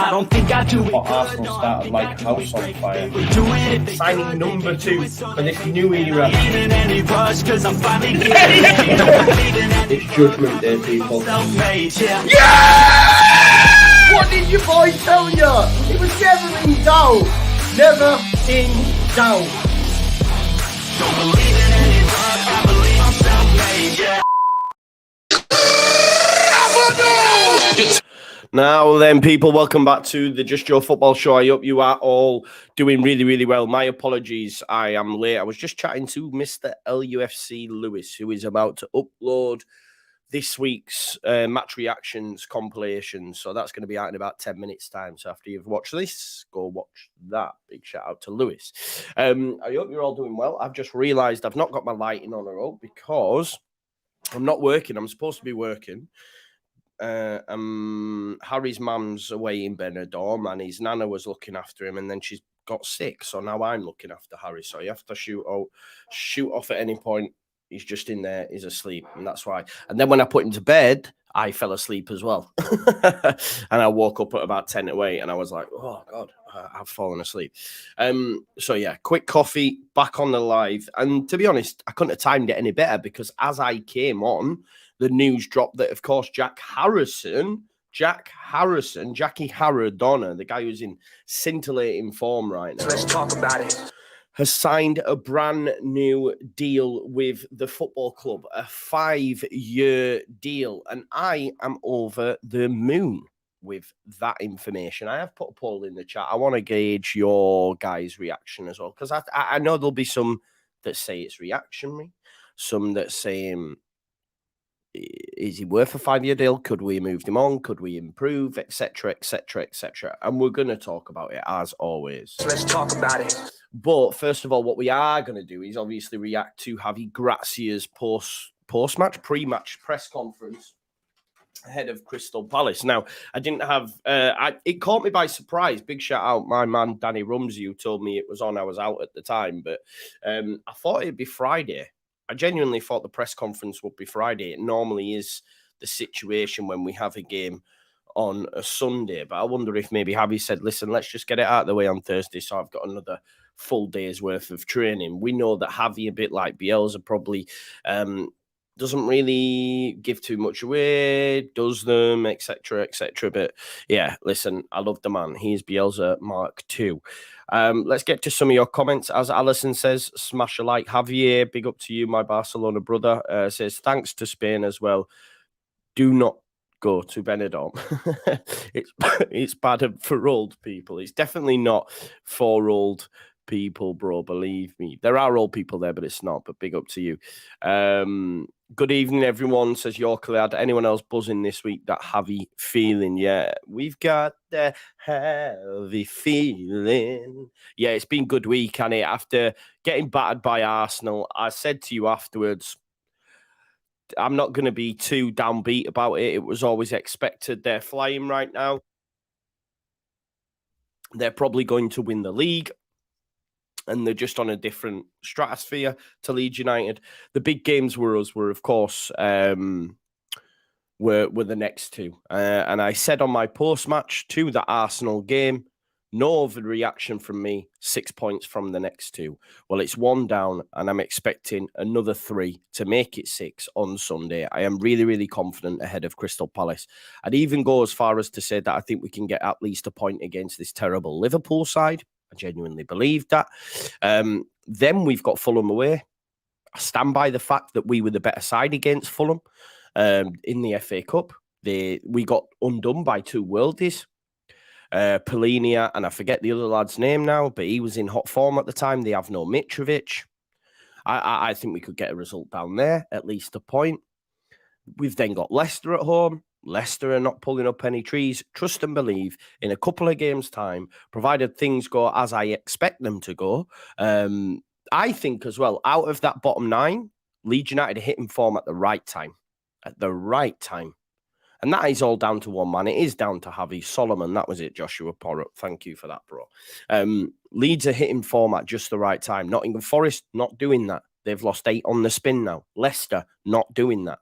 I don't think I do it. But Arsenal started like a house on fire. Signing number 2 for this new era. It's Judgment Day, people. Yeah! What did your boy tell you? It was never in doubt. Never in doubt. Don't believe in any luck, I believe I'm self-made, yeah. Now then, people, welcome back to the Just Joe Football Show. I hope you are all doing really, really well. My apologies, I am late. I was just chatting to Mr. LUFC Lewis, who is about to upload this week's match reactions compilation. So that's going to be out in about 10 minutes' time. So after you've watched this, go watch that. Big shout out to Lewis. I hope you're all doing well. I've just realised I've not got my lighting on at all because I'm not working. I'm supposed to be working. Harry's mum's away in Benidorm and his nana was looking after him and then she's got sick. So now I'm looking after Harry. So you have to shoot off at any point. He's just in there, he's asleep, and that's why. And then when I put him to bed, I fell asleep as well. And I woke up at about 10 to 8, and I was like, oh, God, I've fallen asleep. So, yeah, quick coffee, back on the live. And to be honest, I couldn't have timed it any better because as I came on, the news dropped that, of course, Jackie Harradona, the guy who's in scintillating form right now. Let's talk about it. Has signed a brand new deal with the football club, a 5-year deal. And I am over the moon with that information. I have put a poll in the chat. I want to gauge your guys' reaction as well, because I know there'll be some that say it's reactionary, some that say, is he worth a 5-year deal? Could we move him on? Could we improve, etc., etc., etc.? And we're going to talk about it as always. Let's talk about it. But first of all, what we are going to do is obviously react to JAVI Gracia's post-match, pre-match press conference ahead of Crystal Palace. Now, I didn't have... it caught me by surprise. Big shout out my man, Danny Rumsey, who told me it was on. I was out at the time. But I thought it'd be Friday. I genuinely thought the press conference would be Friday. It normally is the situation when we have a game on a Sunday. But I wonder if maybe JAVI said, listen, let's just get it out of the way on Thursday so I've got another full day's worth of training. We know that JAVI, a bit like Bielsa, probably doesn't really give too much away, does them, etc., etc. But yeah, listen, I love the man. He's Bielsa Mark II. Let's get to some of your comments. As Alison says, smash a like. Javier, big up to you, my Barcelona brother. Says, thanks to Spain as well. Do not go to Benidorm. It's bad for old people. It's definitely not for old people, bro. Believe me. There are old people there, but it's not. But big up to you. Good evening, everyone, says York. Anyone else buzzing this week? That heavy feeling? Yeah, we've got the heavy feeling. Yeah, it's been a good week, and after getting battered by Arsenal, I said to you afterwards, I'm not going to be too downbeat about it. It was always expected. They're flying right now. They're probably going to win the league. And they're just on a different stratosphere to Leeds United. The big games were, of course, were the next two. And I said on my post-match to the Arsenal game, no overreaction from me, 6 points from the next two. Well, it's 1 down, and I'm expecting another 3 to make it 6 on Sunday. I am really, really confident ahead of Crystal Palace. I'd even go as far as to say that I think we can get at least a point against this terrible Liverpool side. I genuinely believe that. Then we've got Fulham away. I stand by the fact that we were the better side against Fulham in the FA Cup. We got undone by 2 worldies. Polinia, and I forget the other lad's name now, but he was in hot form at the time. They have no Mitrovic. I think we could get a result down there, at least a point. We've then got Leicester at home. Leicester are not pulling up any trees. Trust and believe in a couple of games' time, provided things go as I expect them to go. I think as well, out of that bottom 9, Leeds United are hitting form at the right time. At the right time. And that is all down to one man. It is down to Javi Solomon. That was it, Joshua Porrup. Thank you for that, bro. Leeds are hitting form at just the right time. Nottingham Forest, not doing that. They've lost 8 on the spin now. Leicester, not doing that.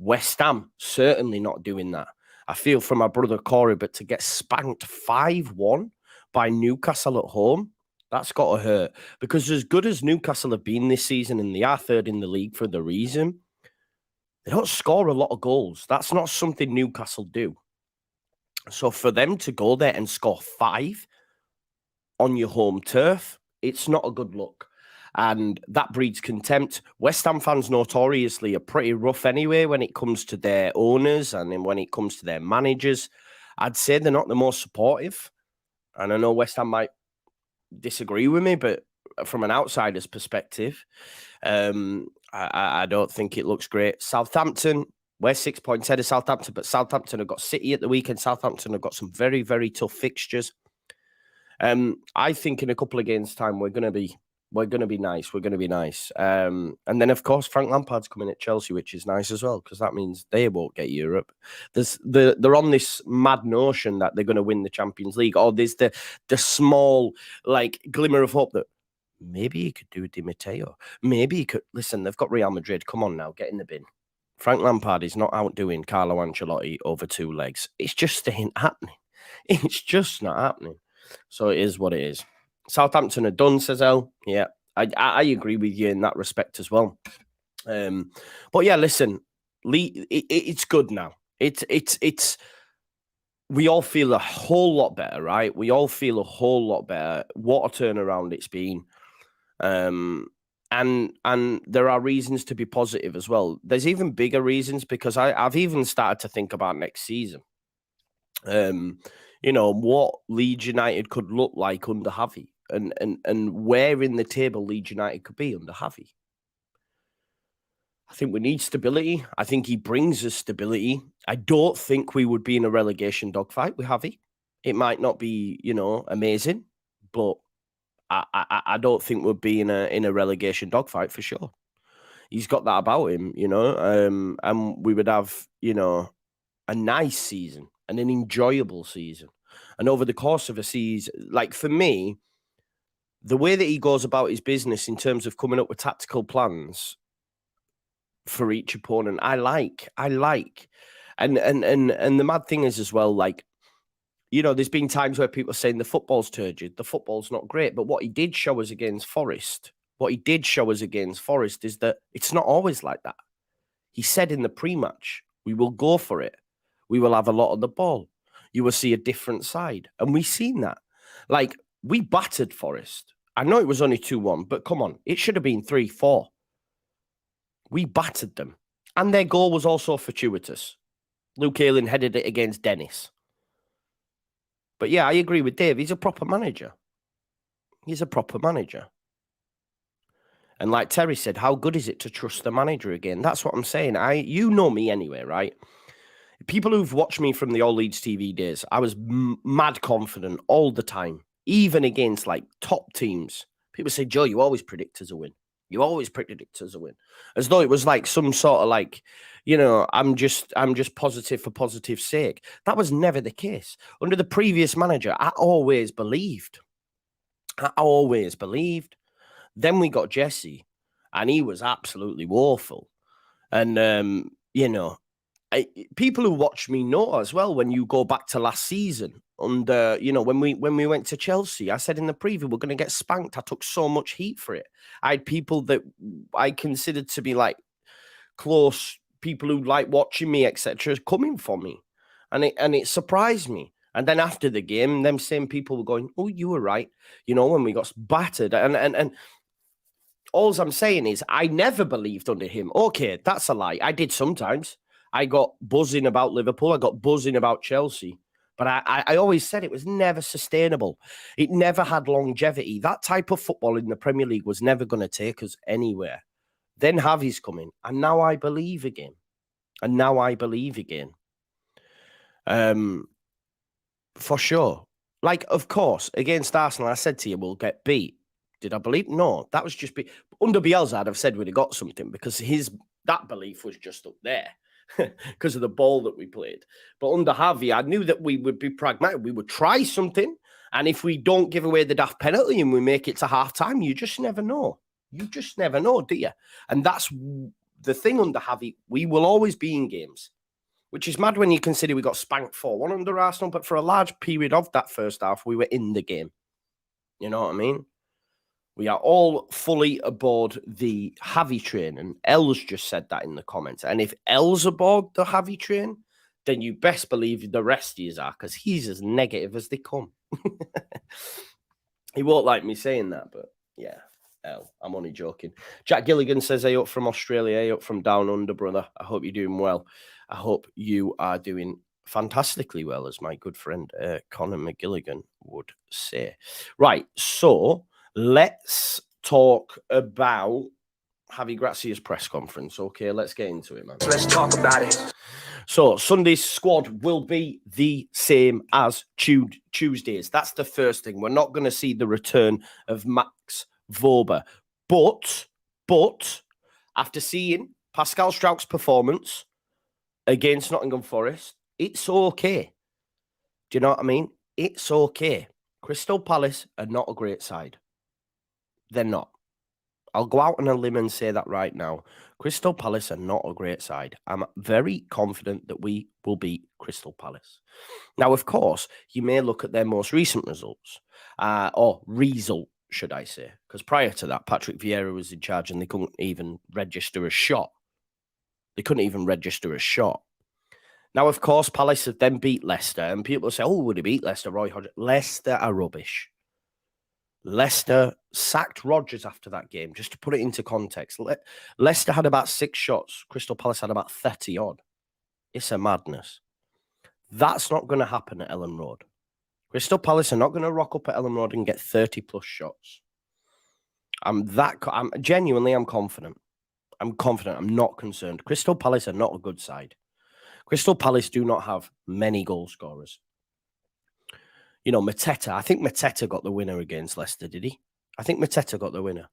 West Ham, certainly not doing that. I feel for my brother Corey, but to get spanked 5-1 by Newcastle at home, that's got to hurt. Because as good as Newcastle have been this season, and they are third in the league for the reason, they don't score a lot of goals. That's not something Newcastle do. So for them to go there and score 5 on your home turf, it's not a good look. And that breeds contempt. West Ham fans notoriously are pretty rough anyway when it comes to their owners and then when it comes to their managers. I'd say they're not the most supportive. And I know West Ham might disagree with me, but from an outsider's perspective, I don't think it looks great. Southampton, we're 6 points ahead of Southampton, but Southampton have got City at the weekend. Southampton have got some very, very tough fixtures. I think in a couple of games' time we're gonna be nice. We're gonna be nice. And then of course Frank Lampard's coming at Chelsea, which is nice as well, because that means they won't get Europe. They're on this mad notion that they're gonna win the Champions League, or there's the small like glimmer of hope that maybe he could do Di Matteo. Maybe he could listen, they've got Real Madrid. Come on now, get in the bin. Frank Lampard is not outdoing Carlo Ancelotti over 2 legs. It's just ain't happening. It's just not happening. So it is what it is. Southampton are done, says El. Yeah, I agree with you in that respect as well. But yeah, listen, it's good now. It's we all feel a whole lot better, right? We all feel a whole lot better. What a turnaround it's been. And there are reasons to be positive as well. There's even bigger reasons, because I've even started to think about next season. You know, what Leeds United could look like under Javi, and where in the table Leeds United could be under Javi. I think we need stability. I think he brings us stability. I don't think we would be in a relegation dogfight with Javi. It might not be, you know, amazing, but I don't think we'd be in a relegation dogfight for sure. He's got that about him, you know, and we would have, you know, a nice season and an enjoyable season. And over the course of a season, like for me, the way that he goes about his business in terms of coming up with tactical plans for each opponent, I like. And the mad thing is as well, like, you know, there's been times where people are saying the football's turgid, the football's not great. But what he did show us against Forest, is that it's not always like that. He said in the pre-match, we will go for it. We will have a lot of the ball. You will see a different side. And we've seen that. Like, we battered Forest. I know it was only 2-1, but come on, it should have been 3-4. We battered them. And their goal was also fortuitous. Luke Ayling headed it against Dennis. But yeah, I agree with Dave. He's a proper manager. And like Terry said, how good is it to trust the manager again? That's what I'm saying. You know me anyway, right? People who've watched me from the All Leeds TV days, I was mad confident all the time, even against like top teams. People say, Joe, you always predict us a win. As though it was like some sort of like, you know, I'm just positive for positive's sake. That was never the case. Under the previous manager, I always believed. Then we got Jesse, and he was absolutely woeful. And, you know, people who watch me know as well, when you go back to last season, under, you know, when we went to Chelsea, I said in the preview, we're going to get spanked. I took so much heat for it. I had people that I considered to be like close people who like watching me, etc., coming for me. And it surprised me. And then after the game, them same people were going, oh, you were right. You know, when we got battered. And all I'm saying is I never believed under him. Okay, that's a lie. I did sometimes. I got buzzing about Liverpool. I got buzzing about Chelsea. But I always said it was never sustainable. It never had longevity. That type of football in the Premier League was never going to take us anywhere. Then Javi's coming. And now I believe again. For sure. Like, of course, against Arsenal, I said to you, we'll get beat. Did I believe? No, that was just... Under Bielsa, I'd have said we'd have got something, because that belief was just up there. Because of the ball that we played. But under Javi, I knew that we would be pragmatic. We would try something. And if we don't give away the daft penalty and we make it to half-time, you just never know. Do you? And that's the thing under Javi. We will always be in games. which is mad when you consider we got spanked 4-1 under Arsenal, but for a large period of that first half, we were in the game. You know what I mean? We are all fully aboard the Javi train, and Els just said that in the comments. And if Els aboard the Javi train, then you best believe the rest of you are, because he's as negative as they come. He won't like me saying that, but yeah, I'm only joking. Jack Gilligan says, hey up from Australia, hey up from down under, brother. I hope you're doing well. I hope you are doing fantastically well, as my good friend Conor McGilligan would say. Right, so let's talk about Javi Gracia's press conference. Okay, let's get into it, man. Let's talk about it. So Sunday's squad will be the same as Tuesday's. That's the first thing. We're not going to see the return of Max Wöber. But after seeing Pascal Struijk's performance against Nottingham Forest, it's okay. Do you know what I mean? It's okay. Crystal Palace are not a great side. They're not. I'll go out on a limb and say that right now. Crystal Palace are not a great side. I'm very confident that we will beat Crystal Palace. Now, of course, you may look at their most recent results, or result, should I say, because prior to that, Patrick Vieira was in charge and they couldn't even register a shot. Now, of course, Palace have then beat Leicester, and people say, oh, would he beat Leicester, Roy Hodgson? Leicester are rubbish. Leicester sacked Rodgers after that game, just to put it into context. Leicester had about 6 shots. Crystal Palace had about 30 odd. It's a madness. That's not going to happen at Ellen Road. Crystal Palace are not going to rock up at Ellen Road and get 30 plus shots. I'm confident. I'm confident. I'm not concerned. Crystal Palace are not a good side. Crystal Palace do not have many goal scorers. You know, Mateta, I think Mateta got the winner against Leicester, did he? I think Mateta got the winner.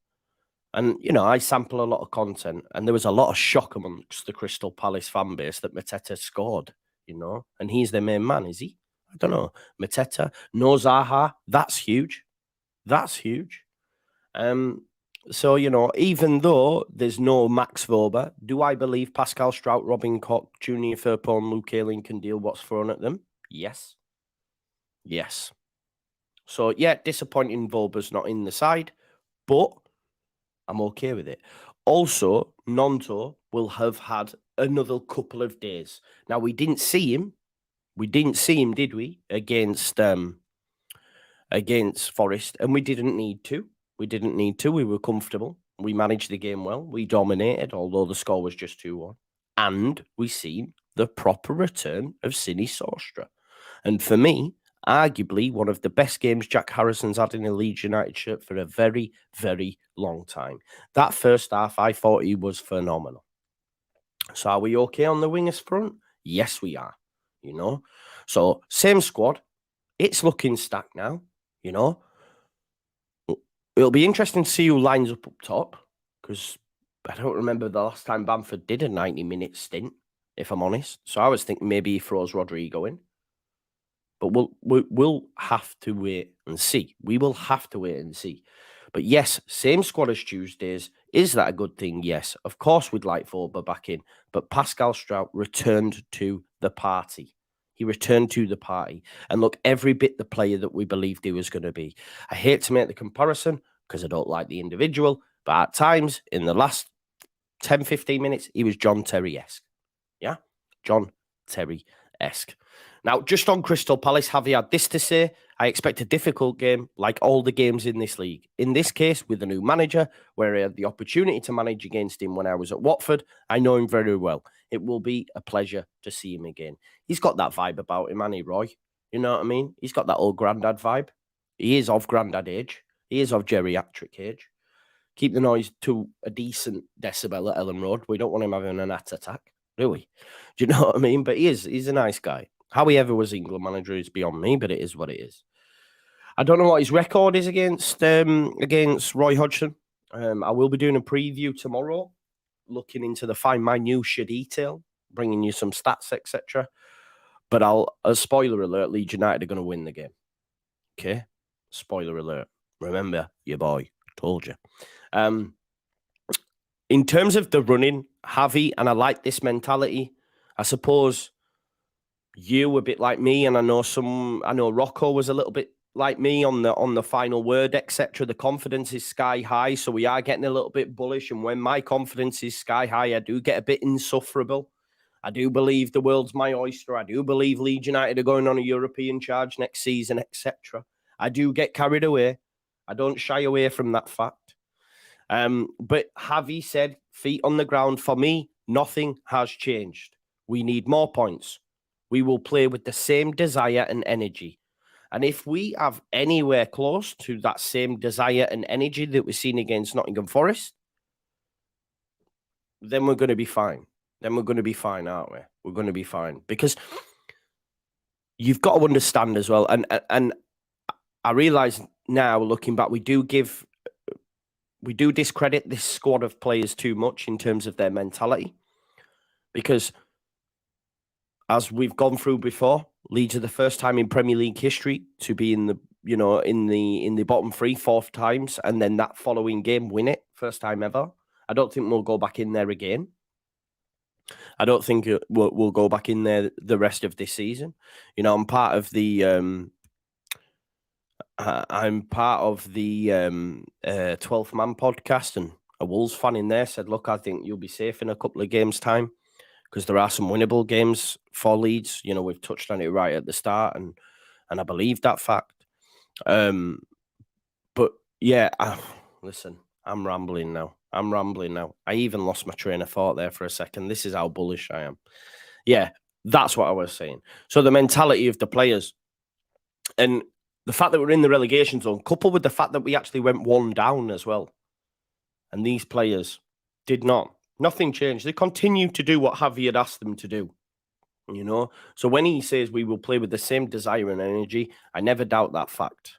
And, you know, I sample a lot of content, and there was a lot of shock amongst the Crystal Palace fan base that Mateta scored, you know, and he's their main man, is he? I don't know. Mateta, no Zaha, that's huge. That's huge. So, you know, even though there's no Max Wöber, do I believe Pascal Struijk, Robin Koch, Junior Firpo, and Luke Ayling can deal what's thrown at them? Yes. Yes. So, yeah, disappointing Wöber's not in the side, but I'm okay with it. Also, Nonto will have had another couple of days. Now, we didn't see him. Did we? Against Forest, and we didn't need to. We were comfortable. We managed the game well. We dominated, although the score was just 2-1. And we seen the proper return of Sini Sostra. And for me, arguably one of the best games Jack Harrison's had in a Leeds United shirt for a very, very long time. That first half, I thought he was phenomenal. So are we okay on the wingers front? Yes, we are, you know. So same squad. It's looking stacked now, you know. It'll be interesting to see who lines up top, because I don't remember the last time Bamford did a 90-minute stint, if I'm honest. So I was thinking maybe he throws Rodrigo in. But we'll have to wait and see. We will have to wait and see. But yes, same squad as Tuesdays. Is that a good thing? Yes. Of course we'd like Wöber back in. But Pascal Struijk returned to the party. He returned to the party. And look, every bit the player that we believed he was going to be. I hate to make the comparison because I don't like the individual. But at times, in the last 10, 15 minutes, he was John Terry-esque. Yeah? John Terry-esque. Now, just on Crystal Palace, Javi had this to say. I expect a difficult game, like all the games in this league. In this case, with a new manager, where I had the opportunity to manage against him when I was at Watford, I know him very well. It will be a pleasure to see him again. He's got that vibe about him, hasn't he, Roy? You know what I mean? He's got that old granddad vibe. He is of granddad age. He is of geriatric age. Keep the noise to a decent decibel at Ellen Road. We don't want him having an heart attack, do we? Do you know what I mean? But he's a nice guy. How he ever was England manager is beyond me, but it is what it is. I don't know what his record is against Roy Hodgson. I will be doing a preview tomorrow, looking into the fine minutiae detail, bringing you some stats, etc. But a spoiler alert, Leeds United are going to win the game. Okay? Spoiler alert. Remember, your boy told you. In terms of the running, Javi, and I like this mentality, I suppose you a bit like me, and I know Rocco was a little bit like me on the final word, etc. The confidence is sky high, so we are getting a little bit bullish. And when my confidence is sky high, I do get a bit insufferable. I do believe the world's my oyster. I do believe Leeds United are going on a European charge next season, etc. I do get carried away. I don't shy away from that fact. But Javi said, feet on the ground, for me, nothing has changed. We need more points. We will play with the same desire and energy. And if we have anywhere close to that same desire and energy that we're seeing against Nottingham Forest, then we're going to be fine. Then we're going to be fine, aren't we? We're going to be fine. Because you've got to understand as well, and I realise now, looking back, we do discredit this squad of players too much in terms of their mentality. Because as we've gone through before, Leeds are the first time in Premier League history to be in the bottom three 4 times, and then that following game win it, first time ever. I don't think we'll go back in there again. I don't think we'll go back in there the rest of this season. You know, I'm part of the 12th Man podcast, and a Wolves fan in there said, "Look, I think you'll be safe in a couple of games' time because there are some winnable games for Leeds." You know, we've touched on it right at the start, and I believe that fact. But yeah, listen, I'm rambling now. I even lost my train of thought there for a second. This is how bullish I am. Yeah, that's what I was saying. So the mentality of the players and the fact that we're in the relegation zone, coupled with the fact that we actually went 1 down as well. And these players did not. Nothing changed. They continued to do what Javi had asked them to do. You know? So when he says we will play with the same desire and energy, I never doubt that fact.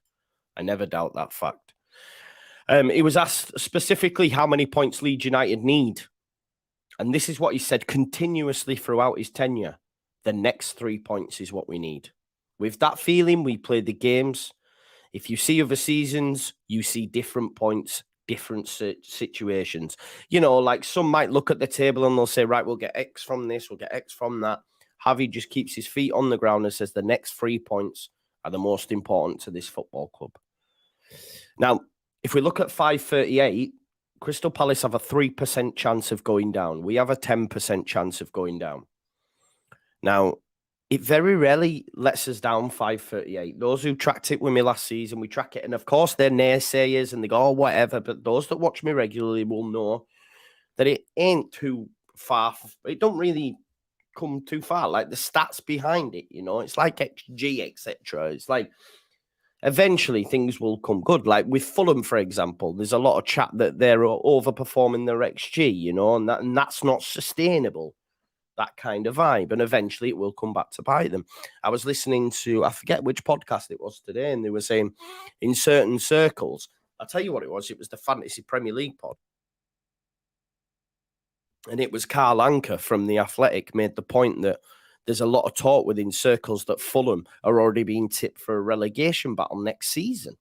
He was asked specifically how many points Leeds United need. And this is what he said continuously throughout his tenure. The next 3 points is what we need. With that feeling, we play the games. If you see other seasons, you see different points, different situations. You know, like some might look at the table and they'll say, right, we'll get X from this, we'll get X from that. Javi just keeps his feet on the ground and says the next 3 points are the most important to this football club. Now, if we look at 538, Crystal Palace have a 3% chance of going down. We have a 10% chance of going down. Now, it very rarely lets us down 538. Those who tracked it with me last season, we track it. And of course, they're naysayers and they go, oh, whatever. But those that watch me regularly will know that it ain't too far. It don't really come too far. Like the stats behind it, you know, it's like XG, etc. It's like eventually things will come good. Like with Fulham, for example, there's a lot of chat that they're overperforming their XG, you know, and that's not sustainable. That kind of vibe, and eventually it will come back to bite them. I was listening to, I forget which podcast it was today, and they were saying in certain circles, I'll tell you what it was the Fantasy Premier League pod. And it was Carl Anker from The Athletic made the point that there's a lot of talk within circles that Fulham are already being tipped for a relegation battle next season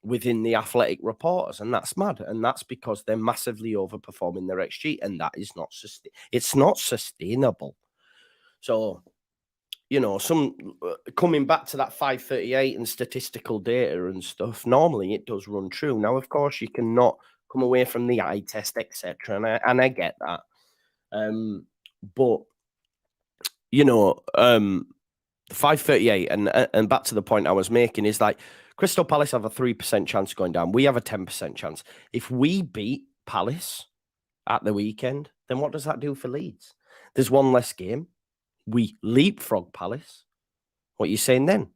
within the Athletic reporters, and that's mad. And that's because they're massively overperforming their XG, and that is not it's not sustainable. So, you know, some coming back to that 538 and statistical data and stuff, normally it does run true. Now, of course, you cannot come away from the eye test, etc., and I get that. But you know, 538 and back to the point I was making is like Crystal Palace have a 3% chance of going down. We have a 10% chance. If we beat Palace at the weekend, then what does that do for Leeds? There's one less game. We leapfrog Palace. What are you saying then?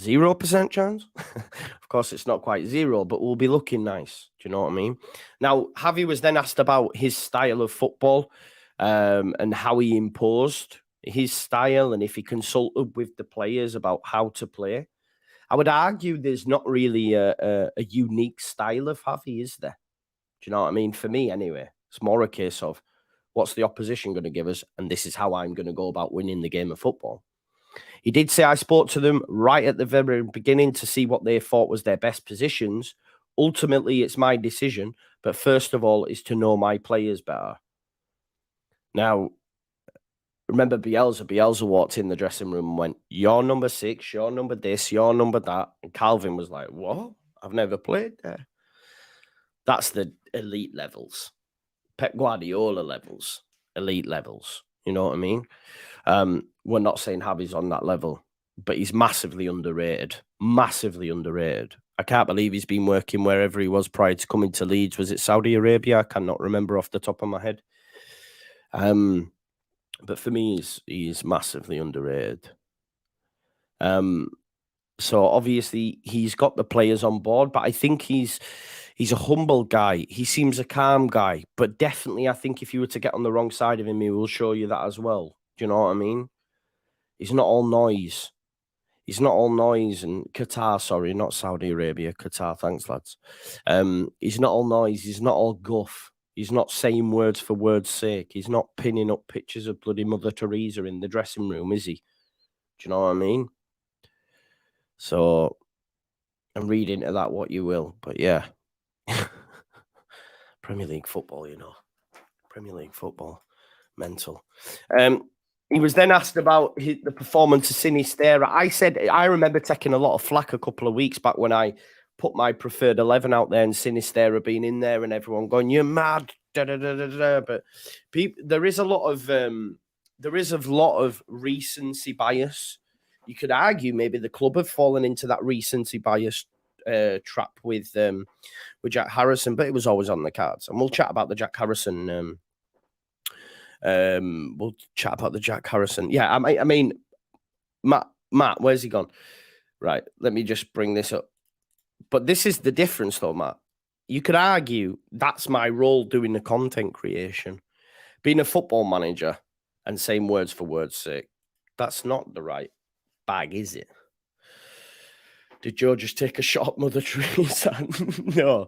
0% chance? Of course, it's not quite 0, but we'll be looking nice. Do you know what I mean? Now, Javi was then asked about his style of football and how he imposed his style and if he consulted with the players about how to play. I would argue there's not really a unique style of Javi, is there? Do you know what I mean? For me, anyway, it's more a case of what's the opposition going to give us, and this is how I'm going to go about winning the game of football. He did say I spoke to them right at the very beginning to see what they thought was their best positions. Ultimately, it's my decision, but first of all is to know my players better. Now, remember Bielsa walked in the dressing room and went, "You're number 6, you're number this, you're number that." And Calvin was like, "What? I've never played there." That's the elite levels. Pep Guardiola levels, elite levels. You know what I mean? We're not saying Javi's on that level, but he's massively underrated. Massively underrated. I can't believe he's been working wherever he was prior to coming to Leeds. Was it Saudi Arabia? I cannot remember off the top of my head. But for me, he's massively underrated. So obviously he's got the players on board, but I think he's a humble guy. He seems a calm guy, but definitely I think if you were to get on the wrong side of him, he will show you that as well. Do you know what I mean? He's not all noise. He's not all noise and Qatar, sorry, not Saudi Arabia, Qatar. Thanks, lads. He's not all noise. He's not all guff. He's not saying words for words' sake. He's not pinning up pictures of bloody Mother Teresa in the dressing room, is he? Do you know what I mean? So, and read into that what you will. But yeah, Premier League football, you know. Premier League football. Mental. He was then asked about the performance of Sinisterra. I said, I remember taking a lot of flack a couple of weeks back when I put my preferred 11 out there and Sinisterra being in there and everyone going, "You're mad." Da, da, da, da, da. But there is a lot of recency bias. You could argue maybe the club have fallen into that recency bias trap with Jack Harrison, but it was always on the cards. And we'll chat about the Jack Harrison. We'll chat about the Jack Harrison. Yeah, I mean, Matt, where's he gone? Right, let me just bring this up. But this is the difference, though, Matt. You could argue that's my role doing the content creation. Being a football manager and saying words for words' sake, that's not the right bag, is it? Did Joe just take a shot at Mother Teresa? No.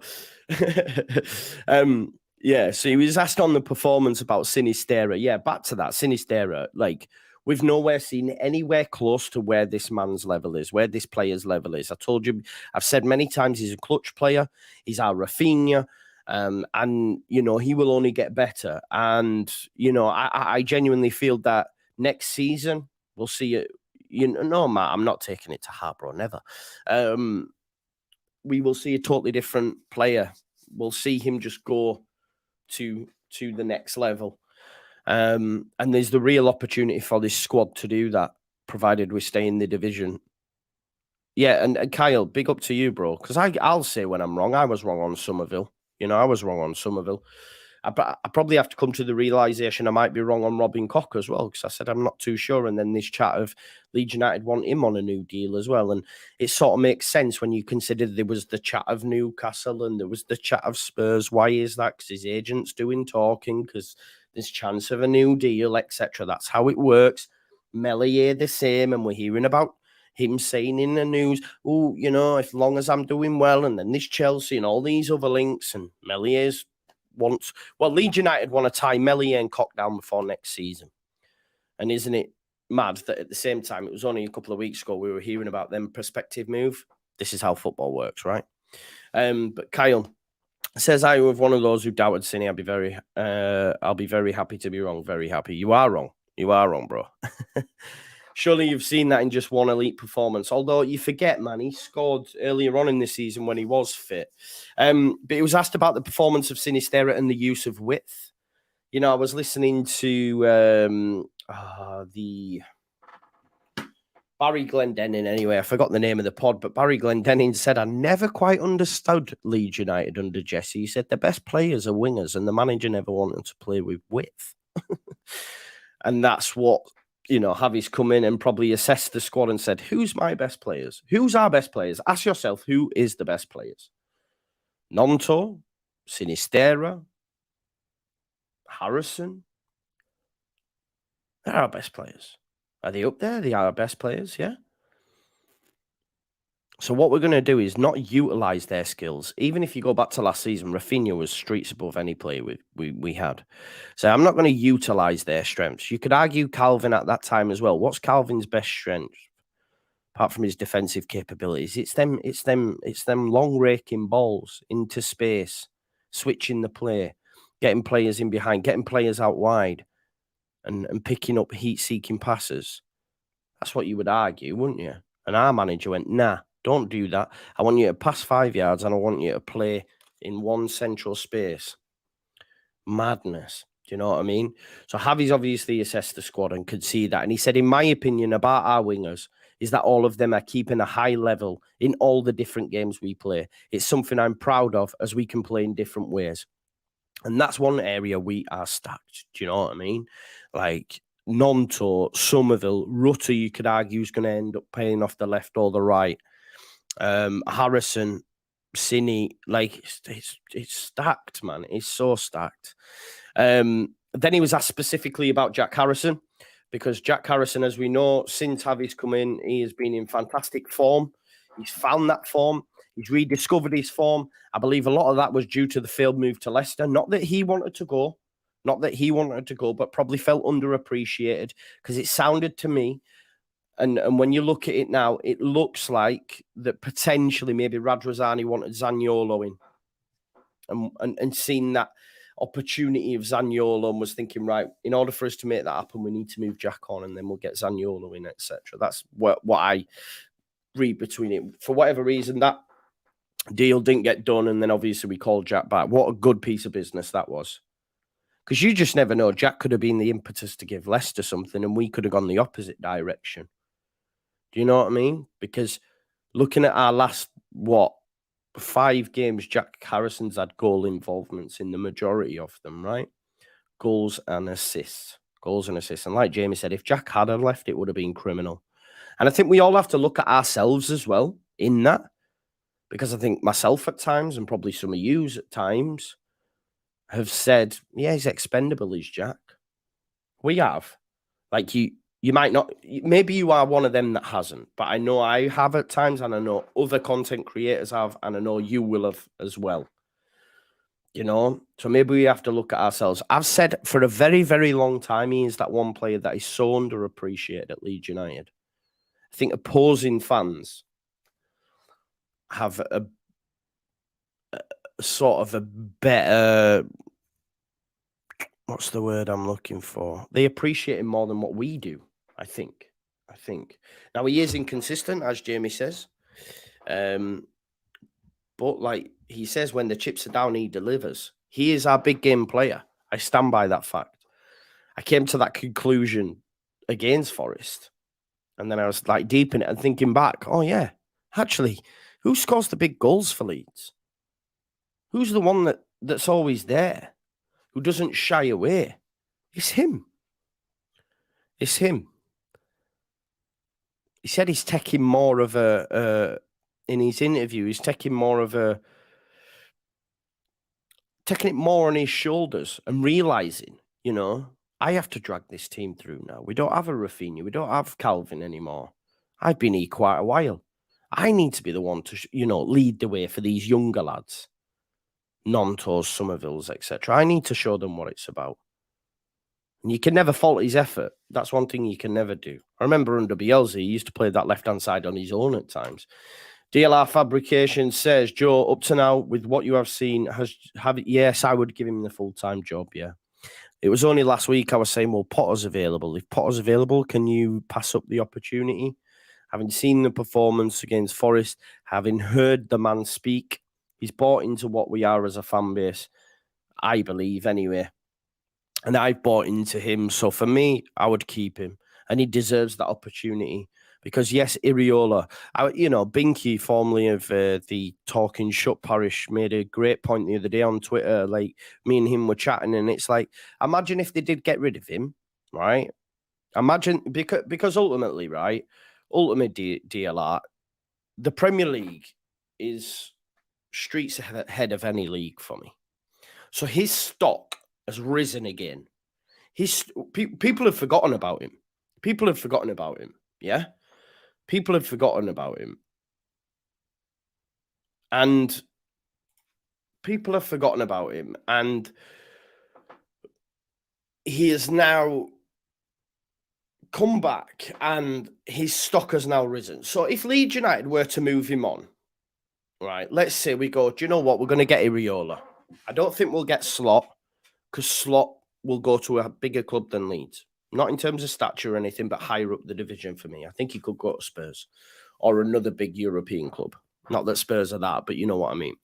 Yeah, so he was asked on the performance about Sinisterra. Yeah, back to that. Sinisterra, like, we've nowhere seen anywhere close to where this man's level is, where this player's level is. I told you, I've said many times he's a clutch player. He's our Rafinha. And, you know, he will only get better. And, you know, I genuinely feel that next season we'll see it. You know, no, Matt, I'm not taking it to heart, bro. Never. We will see a totally different player. We'll see him just go to the next level. And there's the real opportunity for this squad to do that, provided we stay in the division. Yeah, and Kyle, big up to you, bro. Because I'll say when I'm wrong. I was wrong on Somerville. You know, I was wrong on Somerville. I probably have to come to the realisation I might be wrong on Robin Koch as well, because I said I'm not too sure. And then this chat of Leeds United want him on a new deal as well. And it sort of makes sense when you consider there was the chat of Newcastle and there was the chat of Spurs. Why is that? Because his agent's doing talking, because there's chance of a new deal, etc. That's how it works. Melier the same, and we're hearing about him saying in the news, "Oh, you know, as long as I'm doing well," and then this Chelsea and all these other links, and Melier's Leeds United want to tie Melier and Koch down before next season. And isn't it mad that at the same time, it was only a couple of weeks ago, we were hearing about them prospective move? This is how football works, right? But Kyle says, I was one of those who doubted Cine. I'll be very happy to be wrong. Very happy. You are wrong. You are wrong, bro. Surely you've seen that in just one elite performance. Although you forget, man, he scored earlier on in the season when he was fit. But he was asked about the performance of Sinisterra and the use of width. You know, I was listening to the Barry Glendenning anyway. I forgot the name of the pod, but Barry Glendenning said, I never quite understood Leeds United under Jesse. He said the best players are wingers and the manager never wanted to play with width. And that's what, you know, Javi's come in and probably assessed the squad and said, who's my best players? Who's our best players? Ask yourself, who is the best players? Nonto, Sinisterra, Harrison. They're our best players. Are they up there? They are our best players, yeah? So what we're going to do is not utilise their skills. Even if you go back to last season, Rafinha was streets above any player we had. So I'm not going to utilise their strengths. You could argue Calvin at that time as well. What's Calvin's best strength? Apart from his defensive capabilities, it's them long raking balls into space, switching the play, getting players in behind, getting players out wide. and picking up heat-seeking passes. That's what you would argue, wouldn't you? And our manager went, nah, don't do that. I want you to pass 5 yards and I want you to play in one central space. Madness. Do you know what I mean? So Javi's obviously assessed the squad and could see that. And he said, in my opinion, about our wingers, is that all of them are keeping a high level in all the different games we play. It's something I'm proud of, as we can play in different ways. And that's one area we are stacked. Do you know what I mean? Like Nonto, Somerville, Rutter, you could argue, is going to end up paying off the left or the right. Harrison, Cini, like it's stacked, man. It's so stacked. Then he was asked specifically about Jack Harrison, because Jack Harrison, as we know, since Javi's come in, he has been in fantastic form. He's found that form. He's rediscovered his form. I believe a lot of that was due to the failed move to Leicester. Not that he wanted to go, but probably felt underappreciated, because it sounded to me, and when you look at it now, it looks like that potentially maybe Radrazani wanted Zaniolo in, and seen that opportunity of Zaniolo and was thinking, right, in order for us to make that happen, we need to move Jack on, and then we'll get Zaniolo in, etc. That's what I read between it. For whatever reason, that deal didn't get done, and then obviously we called Jack back. What a good piece of business that was. Because you just never know. Jack could have been the impetus to give Leicester something, and we could have gone the opposite direction. Do you know what I mean? Because looking at our last, 5 games, Jack Harrison's had goal involvements in the majority of them, right? Goals and assists. And like Jamie said, if Jack had left, it would have been criminal. And I think we all have to look at ourselves as well in that. Because I think myself at times, and probably some of you at times, have said, yeah, he's expendable, he's Jack. We have. Like, you might not, maybe you are one of them that hasn't, but I know I have at times, and I know other content creators have, and I know you will have as well. You know, so maybe we have to look at ourselves. I've said for a very, very long time, he is that one player that is so underappreciated at Leeds United. I think opposing fans have a sort of a better, what's the word I'm looking for? They appreciate him more than what we do, I think. Now, he is inconsistent, as Jamie says. But like he says, when the chips are down, he delivers. He is our big game player. I stand by that fact. I came to that conclusion against Forest. And then I was like deep in it and thinking back, oh yeah, actually, who scores the big goals for Leeds? Who's the one that's always there? Who doesn't shy away? It's him. He said he's taking more of in his interview, he's taking it more on his shoulders and realizing, you know, I have to drag this team through now. We don't have a Rafinha. We don't have Calvin anymore. I've been here quite a while. I need to be the one to, lead the way for these younger lads. Nontos, Somervilles, etc. I need to show them what it's about. And you can never fault his effort. That's one thing you can never do. I remember under Bielsa, he used to play that left-hand side on his own at times. DLR Fabrication says, Joe, up to now, with what you have seen, yes, I would give him the full-time job, yeah. It was only last week I was saying, well, Potter's available. If Potter's available, can you pass up the opportunity? Having seen the performance against Forest, having heard the man speak, he's bought into what we are as a fan base, I believe, anyway. And I've bought into him. So for me, I would keep him. And he deserves that opportunity. Because, yes, Iriola, Binky, formerly of the Talking Shut Parish, made a great point the other day on Twitter. Like, me and him were chatting, and it's like, imagine if they did get rid of him, right? Imagine, because ultimately, right, DLR, the Premier League is streets ahead of any league for me. So his stock has risen again. People have forgotten about him. Yeah? People have forgotten about him. And people have forgotten about him. And he has now come back and his stock has now risen. So if Leeds United were to move him on, right, let's say we go, do you know what? We're going to get Iriola. I don't think we'll get Slot, because Slot will go to a bigger club than Leeds. Not in terms of stature or anything, but higher up the division for me. I think he could go to Spurs or another big European club. Not that Spurs are that, but you know what I mean.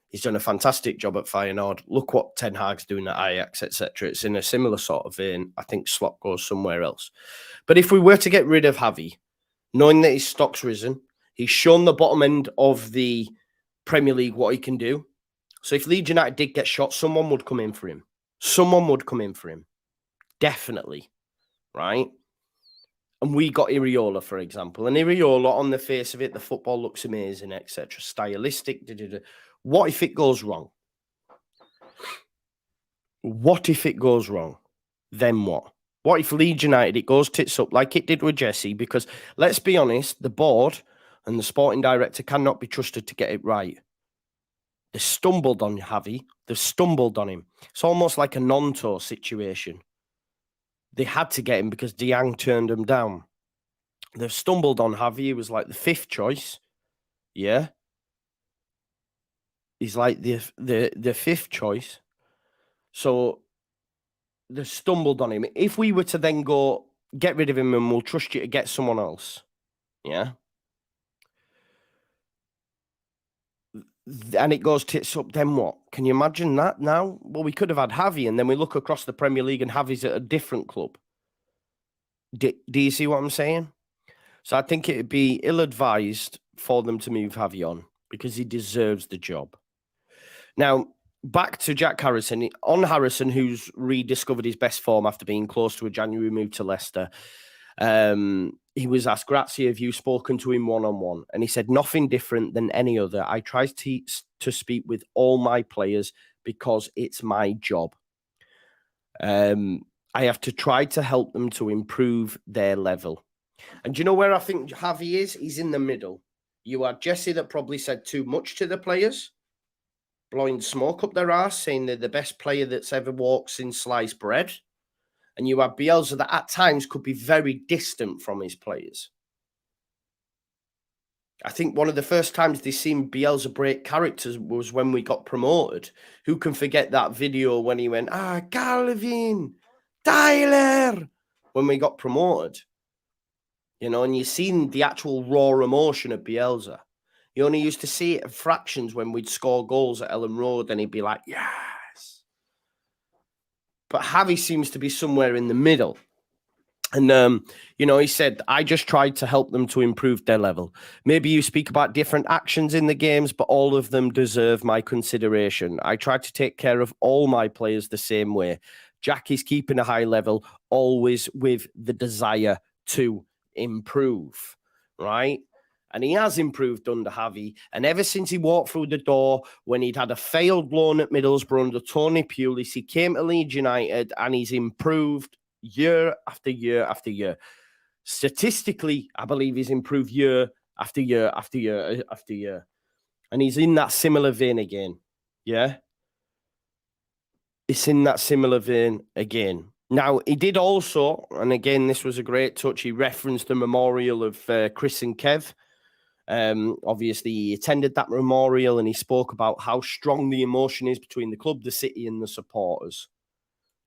He's done a fantastic job at Feyenoord. Look what Ten Hag's doing at Ajax, etc. It's in a similar sort of vein. I think Slot goes somewhere else. But if we were to get rid of Javi, knowing that his stock's risen, he's shown the bottom end of the Premier League what he can do. So if Leeds United did get shot, someone would come in for him. Someone would come in for him. Definitely. Right? And we got Iriola, for example. And Iriola, on the face of it, the football looks amazing, etc. Stylistic. What if it goes wrong? What if it goes wrong? Then what? What if Leeds United, it goes tits up like it did with Jesse? Because let's be honest, the board and the sporting director cannot be trusted to get it right. They stumbled on Javi. They've stumbled on him. It's almost like a Nonto situation. They had to get him because Diang turned him down. They've stumbled on Javi. He was like the 5th choice. Yeah. He's like the 5th choice. So they stumbled on him. If we were to then go, get rid of him and we'll trust you to get someone else. Yeah. And it goes tits up, then what? Can you imagine that now? Well, we could have had Javi, and then we look across the Premier League and Javi's at a different club. Do you see what I'm saying? So I think it would be ill-advised for them to move Javi on because he deserves the job. Now, back to Jack Harrison. On Harrison, who's rediscovered his best form after being close to a January move to Leicester, he was asked, Grazia, have you spoken to him one-on-one? And he said, nothing different than any other. I try to speak with all my players because it's my job. I have to try to help them to improve their level. And do you know where I think Javi is? He's in the middle. You had Jesse that probably said too much to the players, blowing smoke up their arse, saying they're the best player that's ever walked since sliced bread. And you have Bielsa that at times could be very distant from his players. I think one of the first times they seen Bielsa break characters was when we got promoted. Who can forget that video when he went, Calvin, Tyler, when we got promoted? You know, and you've seen the actual raw emotion of Bielsa. You only used to see it in fractions when we'd score goals at Ellen Road and he'd be like, yes. But Javi seems to be somewhere in the middle. And, you know, he said, I just tried to help them to improve their level. Maybe you speak about different actions in the games, but all of them deserve my consideration. I try to take care of all my players the same way. Jack is keeping a high level, always with the desire to improve, right? And he has improved under Javi. And ever since he walked through the door, when he'd had a failed loan at Middlesbrough under Tony Pulis, he came to Leeds United and he's improved year after year after year. Statistically, I believe he's improved year after year after year after year. And he's in that similar vein again. Yeah? It's in that similar vein again. Now, he did also, and again, this was a great touch, he referenced the memorial of Chris and Kev. Obviously, he attended that memorial and he spoke about how strong the emotion is between the club, the city, and the supporters.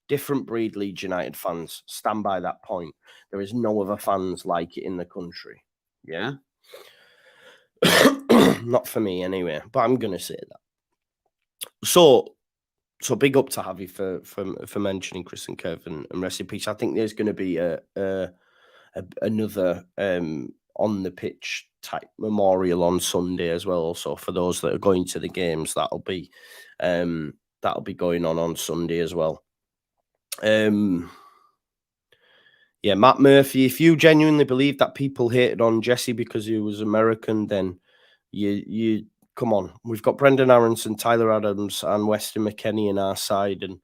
Different breed Leeds United fans. Stand by that point. There is no other fans like it in the country. Yeah? Not for me anyway, but I'm going to say that. So big up to Javi for mentioning Chris and Kev and rest in peace. I think there's going to be another on the pitch type memorial on Sunday as well. Also for those that are going to the games, that'll be going on Sunday as well. Yeah, Matt Murphy, if you genuinely believe that people hated on Jesse because he was American, then you come on. We've got Brendan Aronson, Tyler Adams, and Weston McKennie on our side, and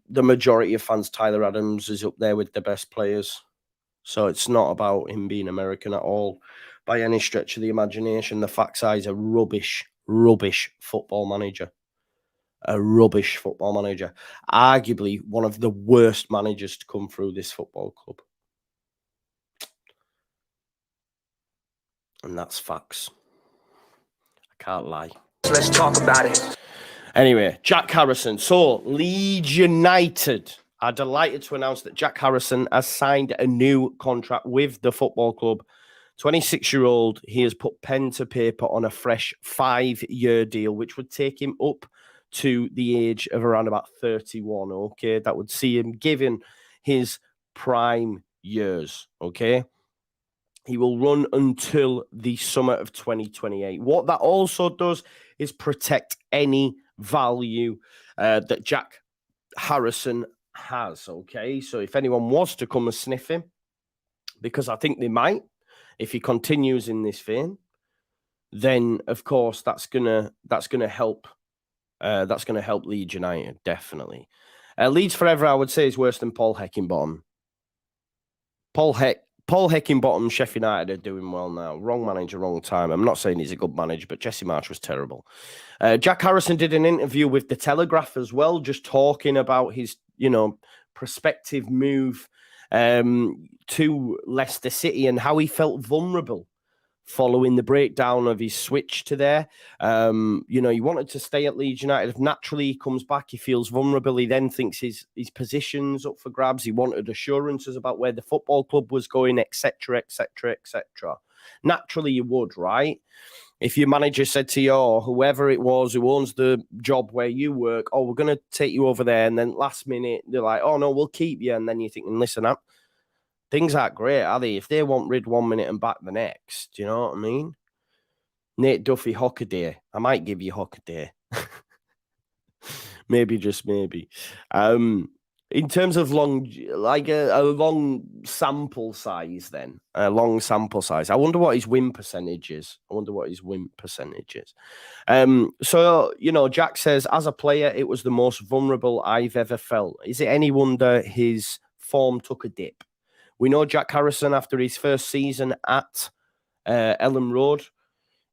the majority of fans, Tyler Adams is up there with the best players. So it's not about him being American at all by any stretch of the imagination. The facts are he's a rubbish football manager. A rubbish football manager. Arguably one of the worst managers to come through this football club. And that's facts. I can't lie. Let's talk about it. Anyway, Jack Harrison. So, Leeds United are delighted to announce that Jack Harrison has signed a new contract with the football club. 26-year-old, he has put pen to paper on a fresh 5-year deal, which would take him up to the age of around about 31, okay? That would see him given his prime years, okay? He will run until the summer of 2028. What that also does is protect any value that Jack Harrison has, okay? So if anyone was to come and sniff him, because I think they might, if he continues in this vein, then of course that's gonna help. That's gonna help Leeds United, definitely. Leeds forever, I would say, is worse than Paul Heckingbottom. Paul Heckingbottom, Sheffield United are doing well now. Wrong manager, wrong time. I'm not saying he's a good manager, but Jesse March was terrible. Jack Harrison did an interview with The Telegraph as well, just talking about his, prospective move to Leicester City and how he felt vulnerable following the breakdown of his switch to there. He wanted to stay at Leeds United. If naturally he comes back, he feels vulnerable. He then thinks his position's up for grabs. He wanted assurances about where the football club was going, etc., etc., etc. Naturally, you would, right? If your manager said to you, or whoever it was who owns the job where you work, oh, we're going to take you over there, and then last minute, they're like, oh, no, we'll keep you. And then you're thinking, listen up. Things aren't great, are they? If they want rid 1 minute and back the next, do you know what I mean? Nate Duffy, Hockaday. I might give you Hockaday. Maybe, just maybe. In terms of a long sample size, then. A long sample size. I wonder what his win percentage is. Jack says, as a player, it was the most vulnerable I've ever felt. Is it any wonder his form took a dip? We know Jack Harrison, after his first season at Ellen Road,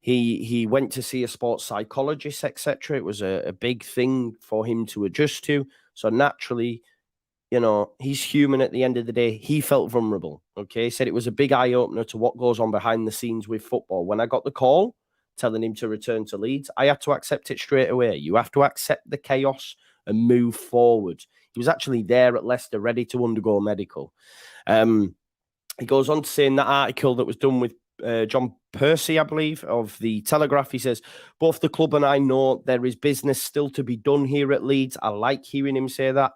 he went to see a sports psychologist, etc. It was a big thing for him to adjust to. So naturally, he's human at the end of the day. He felt vulnerable, okay? He said it was a big eye-opener to what goes on behind the scenes with football. When I got the call telling him to return to Leeds, I had to accept it straight away. You have to accept the chaos and move forward. He was actually there at Leicester, ready to undergo medical. He goes on to say in that article that was done with John Percy, I believe, of The Telegraph, he says, both the club and I know there is business still to be done here at Leeds. I like hearing him say that.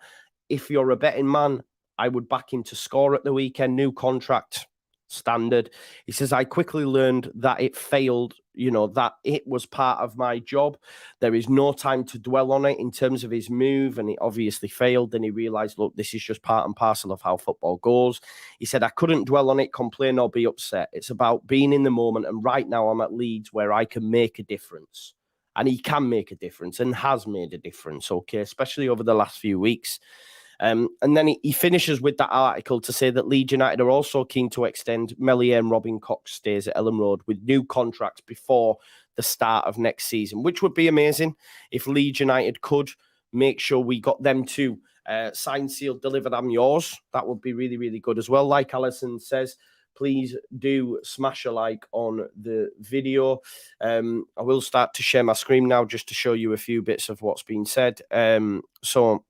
If you're a betting man, I would back him to score at the weekend. New contract, standard. He says, I quickly learned that it failed, that it was part of my job. There is no time to dwell on it in terms of his move, and it obviously failed. Then he realized, look, this is just part and parcel of how football goes. He said, I couldn't dwell on it, complain, or be upset. It's about being in the moment, and right now I'm at Leeds where I can make a difference. And he can make a difference and has made a difference, okay, especially over the last few weeks. And then he finishes with that article to say that Leeds United are also keen to extend Meslier and Robin Cox stays at Ellen Road with new contracts before the start of next season, which would be amazing if Leeds United could make sure we got them to sign, seal, deliver, I'm yours. That would be really, really good as well. Like Alison says, please do smash a like on the video. I will start to share my screen now just to show you a few bits of what's been said. So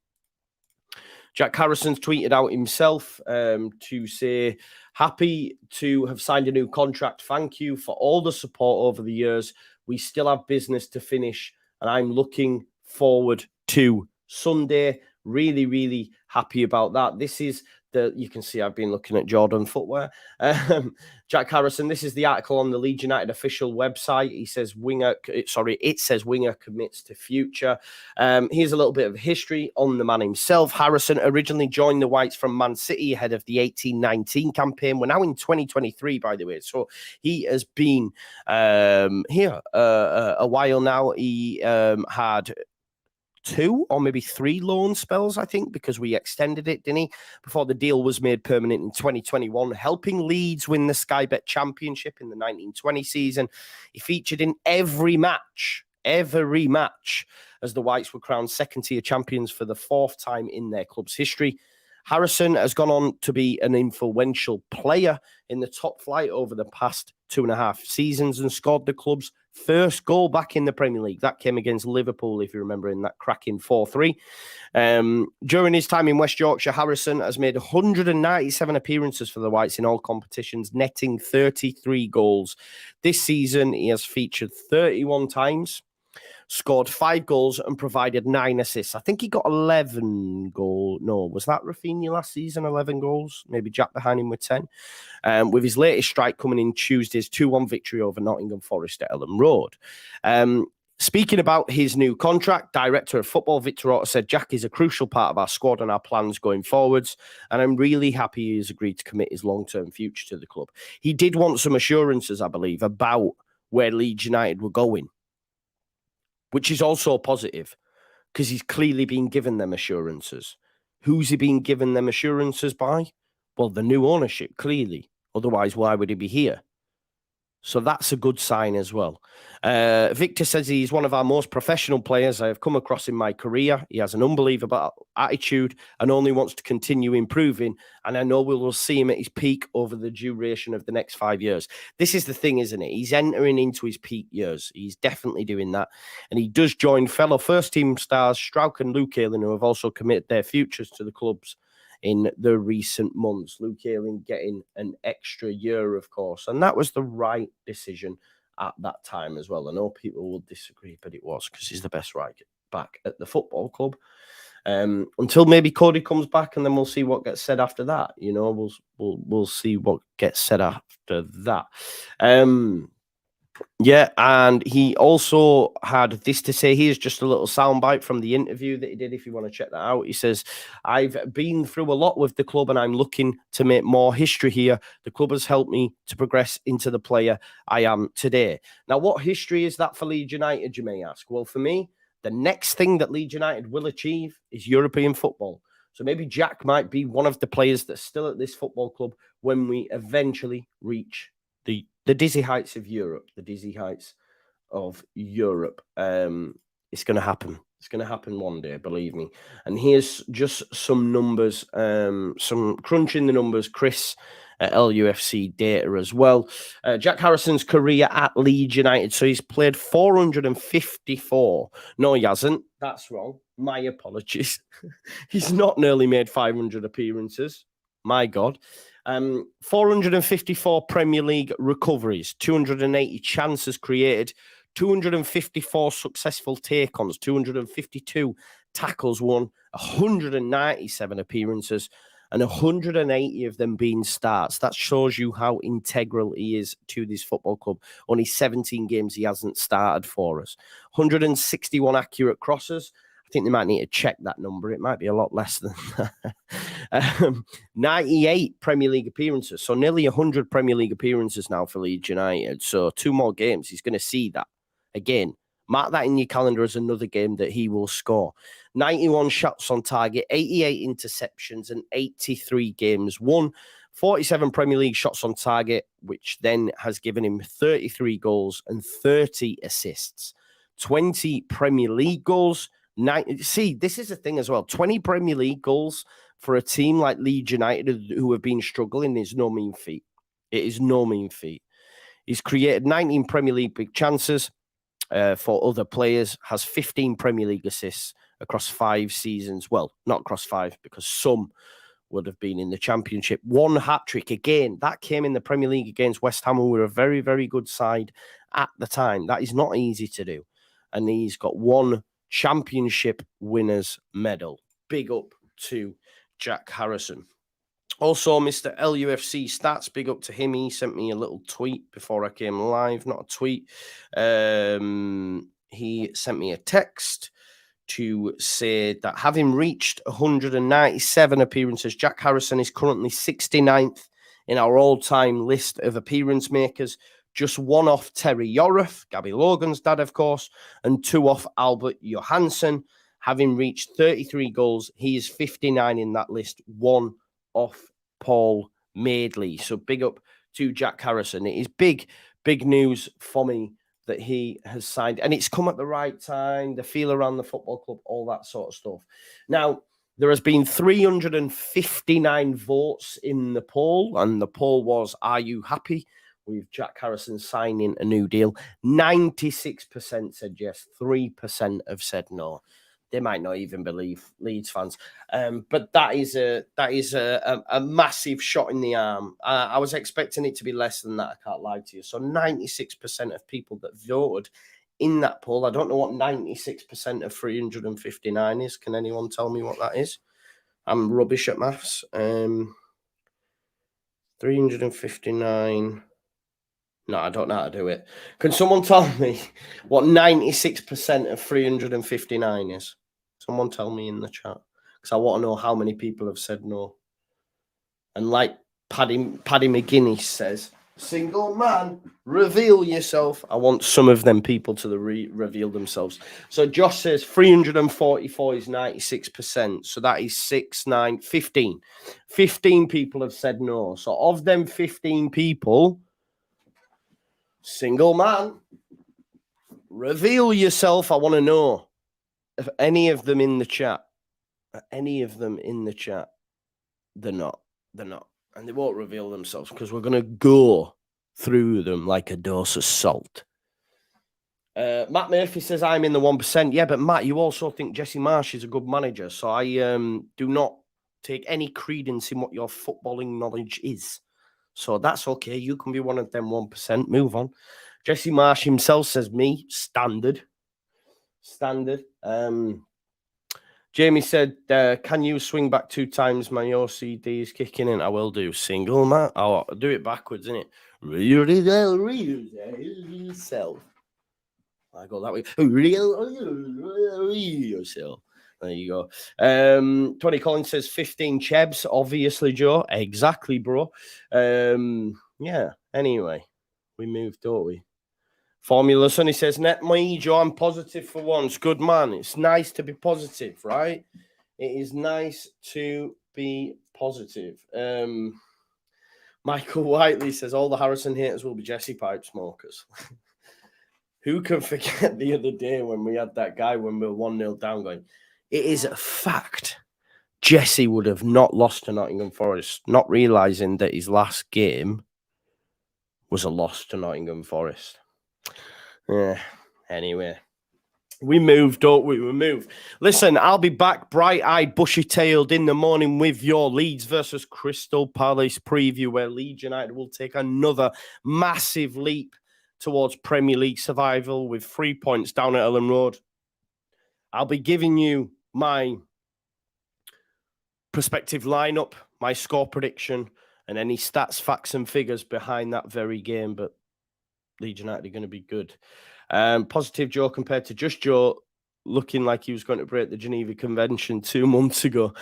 Jack Harrison's tweeted out himself to say, happy to have signed a new contract. Thank you for all the support over the years. We still have business to finish, and I'm looking forward to Sunday. Really, really happy about that. This is you can see I've been looking at Jordan footwear. Jack Harrison, this is the article on the Leeds United official website. He says it says winger commits to future. Here's a little bit of history on the man himself. Harrison originally joined the Whites from Man City ahead of the 18-19 campaign. We're now in 2023, by the way. So he has been here a while now. He had 2 or maybe 3 loan spells, I think, because we extended it, didn't he? Before the deal was made permanent in 2021, helping Leeds win the Sky Bet Championship in the 1920 season. He featured in every match, as the Whites were crowned second-tier champions for the 4th time in their club's history. Harrison has gone on to be an influential player in the top flight over the past 2.5 seasons and scored the club's first goal back in the Premier League. That came against Liverpool, if you remember, in that cracking 4-3. During his time in West Yorkshire, Harrison has made 197 appearances for the Whites in all competitions, netting 33 goals. This season, he has featured 31 times, scored 5 goals and provided 9 assists. I think he got 11 goals. No, was that Rafinha last season? 11 goals? Maybe Jack behind him with 10. With his latest strike coming in Tuesday's 2-1 victory over Nottingham Forest at Ellen Road. Speaking about his new contract, Director of Football Victor Orta said, Jack is a crucial part of our squad and our plans going forwards, and I'm really happy he has agreed to commit his long-term future to the club. He did want some assurances, I believe, about where Leeds United were going, which is also positive because he's clearly been given them assurances. Who's he been given them assurances by? Well, the new ownership, clearly. Otherwise, why would he be here? So that's a good sign as well. Victor says he's one of our most professional players I have come across in my career. He has an unbelievable attitude and only wants to continue improving. And I know we will see him at his peak over the duration of the next 5 years. This is the thing, isn't it? He's entering into his peak years. He's definitely doing that. And he does join fellow first-team stars Strauch and Luke Ayling, who have also committed their futures to the clubs in the recent months. Luke Ayling getting an extra year, of course. And that was the right decision at that time as well. I know people will disagree, but it was, because he's the best right back at the football club. Until maybe Cody comes back, and then we'll see what gets said after that. You know, we'll see what gets said after that. Yeah, and he also had this to say. Here's just a little soundbite from the interview that he did, if you want to check that out. He says, I've been through a lot with the club and I'm looking to make more history here. The club has helped me to progress into the player I am today. Now, what history is that for Leeds United, you may ask? Well, for me, the next thing that Leeds United will achieve is European football. So maybe Jack might be one of the players that's still at this football club when we eventually reach the dizzy heights of Europe, It's going to happen. It's going to happen one day, believe me. And here's just some numbers, some crunching the numbers. Chris at LUFC data as well. Jack Harrison's career at Leeds United. So he's played 454. No, he hasn't. That's wrong. My apologies. He's not nearly made 500 appearances. My God. 454 Premier League recoveries, 280 chances created, 254 successful take-ons, 252 tackles won, 197 appearances, and 180 of them being starts. That shows you how integral he is to this football club. Only 17 games he hasn't started for us. 161 accurate crosses. I think they might need to check that number. It might be a lot less than that. 98 Premier League appearances. So nearly 100 Premier League appearances now for Leeds United. So 2 more games. He's going to see that. Again, mark that in your calendar as another game that he will score. 91 shots on target, 88 interceptions, and 83 games won. 47 Premier League shots on target, which then has given him 33 goals and 30 assists. 20 Premier League goals. See, this is the thing as well. 20 Premier League goals for a team like Leeds United, who have been struggling, is no mean feat. It is no mean feat. He's created 19 Premier League big chances for other players, has 15 Premier League assists across 5 seasons. Well, not across 5, because some would have been in the Championship. 1 hat-trick. Again, that came in the Premier League against West Ham, who were a very, very good side at the time. That is not easy to do. And he's got 1 Championship winners medal. Big up to Jack Harrison. Also, Mr. LUFC Stats, big up to him. He sent me a little tweet before I came live. Not a tweet. He sent me a text to say that having reached 197 appearances, Jack Harrison is currently 69th in our all-time list of appearance makers. Just 1 off Terry Yorath, Gabby Logan's dad, of course, and 2 off Albert Johansson. Having reached 33 goals, he is 59 in that list, 1 off Paul Madeley. So big up to Jack Harrison. It is big news for me that he has signed, and it's come at the right time, the feel around the football club, all that sort of stuff. Now, there has been 359 votes in the poll, and the poll was, are you happy with Jack Harrison signing a new deal. 96% said yes, 3% have said no. They might not even believe Leeds fans, but that is a massive shot in the arm. I was expecting it to be less than that. I can't lie to you. So 96% of people that voted in that poll. I don't know what 96% of 359 is. Can anyone tell me what that is? I'm rubbish at maths. 359. No, I don't know how to do it. Can someone tell me what 96% of 359 is? Someone tell me in the chat. Because I want to know how many people have said no. And like Paddy McGuinness says, single man, reveal yourself. I want some of them people to reveal themselves. So Josh says 344 is 96%. So that is 6, 9, 15. 15 people have said no. So of them 15 people, single man, reveal yourself. I want to know if any of them in the chat. Any of them in the chat. They're not. They're not. And they won't reveal themselves because we're going to go through them like a dose of salt. Matt Murphy says, I'm in the 1%. Yeah, but Matt, you also think Jesse Marsch is a good manager. So I do not take any credence in what your footballing knowledge is. So that's okay. You can be one of them 1%. Move on. Jesse Marsch himself says, me, standard. Standard. Jamie said, can you swing back 2 times? My OCD is kicking in. I will do. Single man. I'll do it backwards, innit? Real yourself. I go that way. Real yourself. There you go. 20 Collins says 15 Chebs. Obviously, Joe. Exactly, bro. Yeah. Anyway, we moved, don't we? Formula Sonny says, net me, Joe, I'm positive for once. Good man. It's nice to be positive, right? It is nice to be positive. Michael Whiteley says, all the Harrison haters will be Jesse pipe smokers. Who can forget the other day when we had that guy when we were 1-0 down going, it is a fact. Jesse would have not lost to Nottingham Forest, not realising that his last game was a loss to Nottingham Forest. Yeah, anyway, we move, don't we? We move. Listen, I'll be back bright-eyed, bushy-tailed in the morning with your Leeds versus Crystal Palace preview, where Leeds United will take another massive leap towards Premier League survival with 3 points down at Ellen Road. I'll be giving you my prospective lineup, my score prediction, and any stats, facts, and figures behind that very game, but Leeds United are going to be good. Positive Joe compared to Just Joe, looking like he was going to break the Geneva Convention 2 months ago.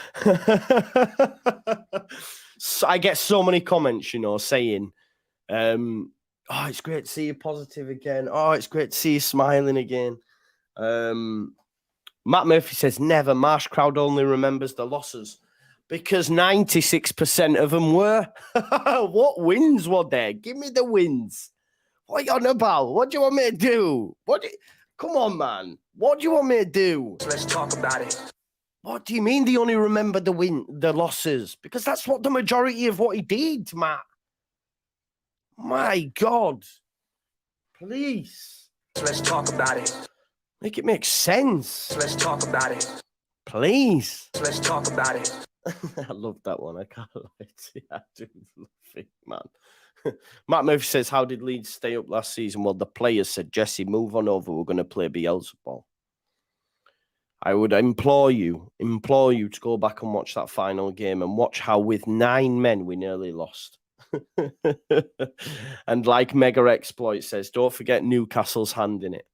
So I get so many comments, saying, oh, it's great to see you positive again. Oh, it's great to see you smiling again. Matt Murphy says, never. Marsh crowd only remembers the losses. Because 96% of them were. What wins were there? Give me the wins. What are you on about? What do you want me to do? Come on, man. What do you want me to do? Let's talk about it. What do you mean they only remember the losses? Because that's what the majority of what he did, Matt. My God. Please. Let's talk about it. Make it make sense. Let's talk about it. Please. Let's talk about it. I love that one. I can't lie to you. I do love it, man. Matt Murphy says, how did Leeds stay up last season? Well, the players said, Jesse, move on over. We're going to play Beelzebub. I would implore you to go back and watch that final game and watch how with 9 men we nearly lost. And like Mega Exploit says, don't forget Newcastle's hand in it.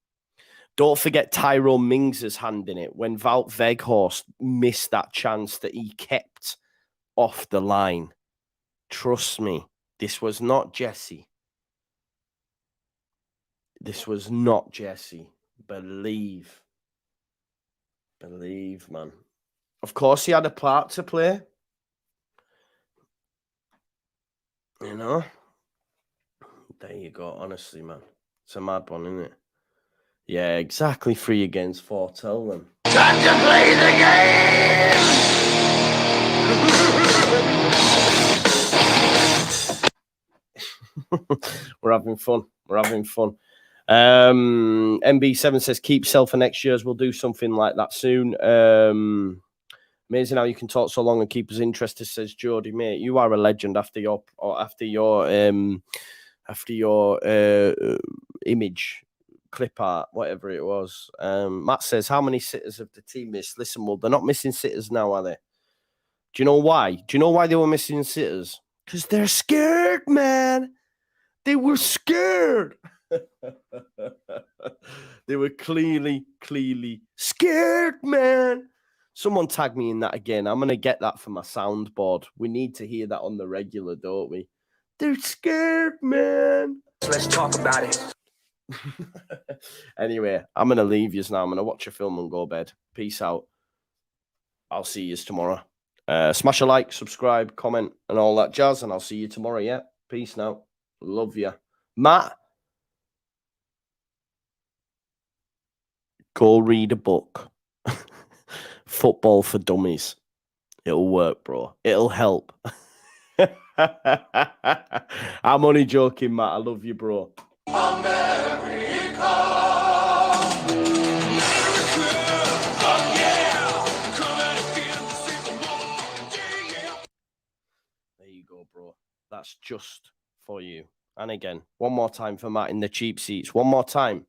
Don't forget Tyrone Mings' hand in it when Wout Weghorst missed that chance that he kept off the line. Trust me. This was not Jesse. This was not Jesse. Believe. Believe, man. Of course, he had a part to play. There you go. Honestly, man. It's a mad one, isn't it? Yeah, exactly. 3 against 4. Tell them. Time to play the game! We're having fun. We're having fun. MB7 says, keep sell for next year's. We'll do something like that soon. Amazing how you can talk so long and keep us interested, says Jody, mate. You are a legend after your image, clip art, whatever it was. Matt says, how many sitters have the team missed? Listen, well, they're not missing sitters now, are they? Do you know why? Do you know why they were missing sitters? Because they're scared, man. They were scared. They were clearly scared, man. Someone tag me in that again. I'm going to get that for my soundboard. We need to hear that on the regular, don't we? They're scared, man. Let's talk about it. Anyway, I'm going to leave you now. I'm going to watch a film and go to bed. Peace out. I'll see you tomorrow. Smash a like, subscribe, comment, and all that jazz, and I'll see you tomorrow, yeah? Peace now. Love you. Matt, go read a book. Football for Dummies. It'll work, bro. It'll help. I'm only joking, Matt. I love you, bro. There you go, bro. That's just for you. And again, one more time for Matt in the cheap seats. One more time.